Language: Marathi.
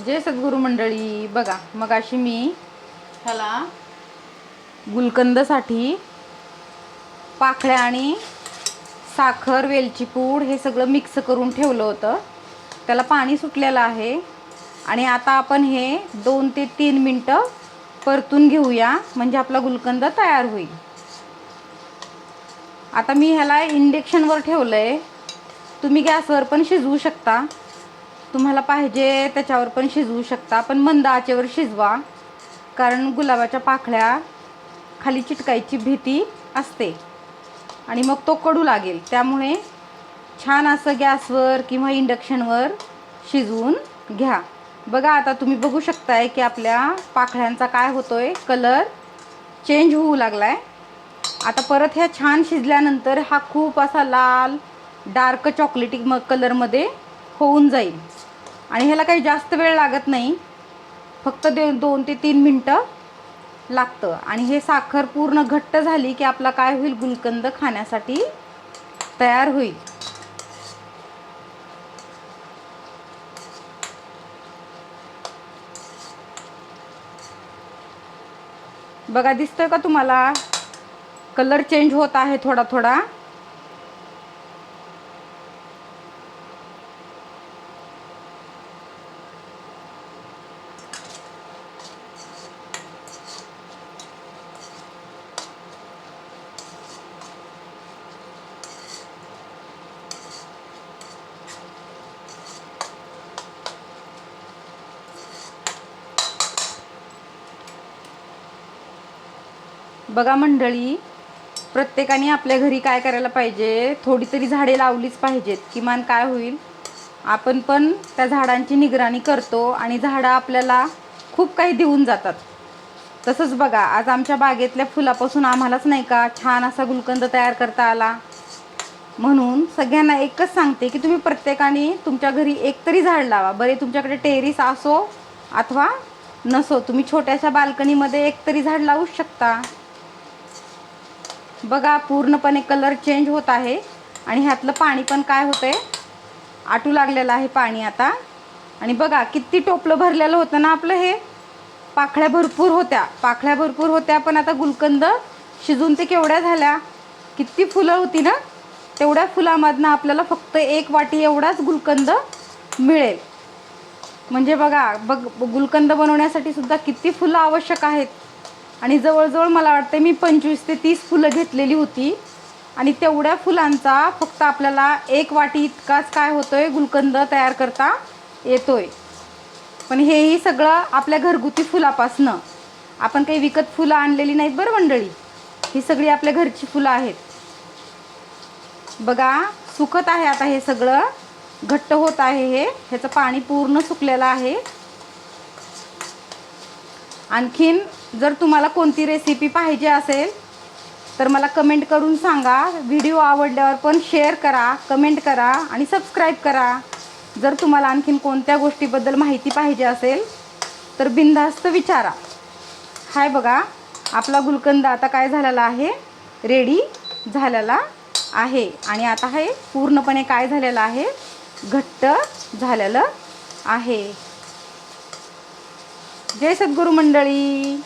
जय सद्गुरू मंडळी. बघा मगाशी मी ह्याला गुलकंदसाठी पाकळ्या आणि साखर, वेलची पूड हे सगळं मिक्स करून ठेवलं होतं. त्याला पाणी सुटलेलं आहे आणि आता आपण हे 2 ते 3 मिनटं परतून घेऊया, म्हणजे आपला गुलकंद तयार होईल. आता मी ह्याला इंडक्शनवर ठेवलं आहे. तुम्ही गॅसवर पण शिजवू शकता, तुम्हाला पाहिजे त्याच्यावर पण शिजवू शकता, पण मंद आचेवर शिजवा, कारण गुलाबाच्या पाकळ्या खाली चिटकायची भीती असते आणि मग तो कडू लागेल. त्यामुळे छान असं गॅसवर किंवा इंडक्शनवर शिजवून घ्या. बघा आता तुम्ही बघू शकताय की आपल्या पाकळ्यांचा काय होतोय, कलर चेंज होऊ लागलाय. आता परत ह्या छान शिजल्यानंतर हा खूप असा लाल डार्क चॉकलेटी कलरमध्ये होऊन जाईल आणि ह्याला काही जास्त वेळ लागत नाही, फक्त 2 ते 3 मिनटं लागतं. आणि हे साखर पूर्ण घट्ट झाली की आपला काय होईल, गुलकंद खाण्यासाठी तयार होईल. बघा दिसतोय का तुम्हाला, कलर चेंज होत आहे थोडा थोडा. बघा मंडळी, प्रत्येकाने आपल्या घरी काय करायला पाहिजे, थोडी तरी झाडे लावलीच पाहिजेत. किमान काय होईल, आपण पण त्या झाडांची निगराणी करतो आणि झाडं आपल्याला खूप काही देऊन जातात. तसंच बघा, आज आमच्या बागेतल्या फुलापासून आम्हालाच नाही का छान असा गुलकंद तयार करता आला. म्हणून सगळ्यांना एकच सांगते की तुम्ही प्रत्येकाने तुमच्या घरी एक तरी झाड लावा. बरे तुमच्याकडे टेरेस असो अथवा नसो, तुम्ही छोट्याशा बाल्कनीमध्ये एक तरी झाड लावू शकता. बघा पूर्णपणे कलर चेंज होत आहे आणि ह्यातलं पाणी पण काय होतंय, आटू लागलेलं आहे पाणी आता. आणि बघा किती टोपलं भरलेलं होतं ना आपलं हे. पाकळ्या भरपूर होत्या, पण आता गुलकंद शिजून ते केवढ्या झाल्या, किती फुलं होती ना, तेवढ्या फुलामधनं आपल्याला फक्त 1 वाटी एवढाच गुलकंद मिळेल. म्हणजे बघा गुलकंद बनवण्यासाठी सुद्धा किती फुलं आवश्यक आहेत. आणि जवळजवळ मला वाटतं मी 25 ते 30 फुलं घेतलेली होती आणि तेवढ्या फुलांचा फक्त आपल्याला 1 वाटी इतकाच काय होतोय, गुलकंद तयार करता येतोय. पण हेही सगळं आपल्या घरगुती फुलापासनं, आपण काही विकत फुलं आणलेली नाहीत बरं मंडळी, ही सगळी आपल्या घरची फुलं आहेत. बघा सुकत आहे आता, हे सगळं घट्ट होत आहे, ह्याचं पाणी पूर्ण सुकलेलं आहे. आणखीन जर तुम्हाला कोणती रेसिपी पाहिजे असेल तर मला कमेंट करून सांगा. व्हिडिओ आवडल्यावर पण शेअर करा, कमेंट करा आणि सबस्क्राईब करा. जर तुम्हाला आणखीन कोणत्या गोष्टीबद्दल माहिती पाहिजे असेल तर बिनधास्त विचारा. हाय बघा, आपला गुलकंद आता काय झालेला आहे, रेडी झालेला आहे. आणि आता हे पूर्णपणे काय झालेलं आहे, घट्ट झालेलं आहे. जय सद्गुरू मंडळी.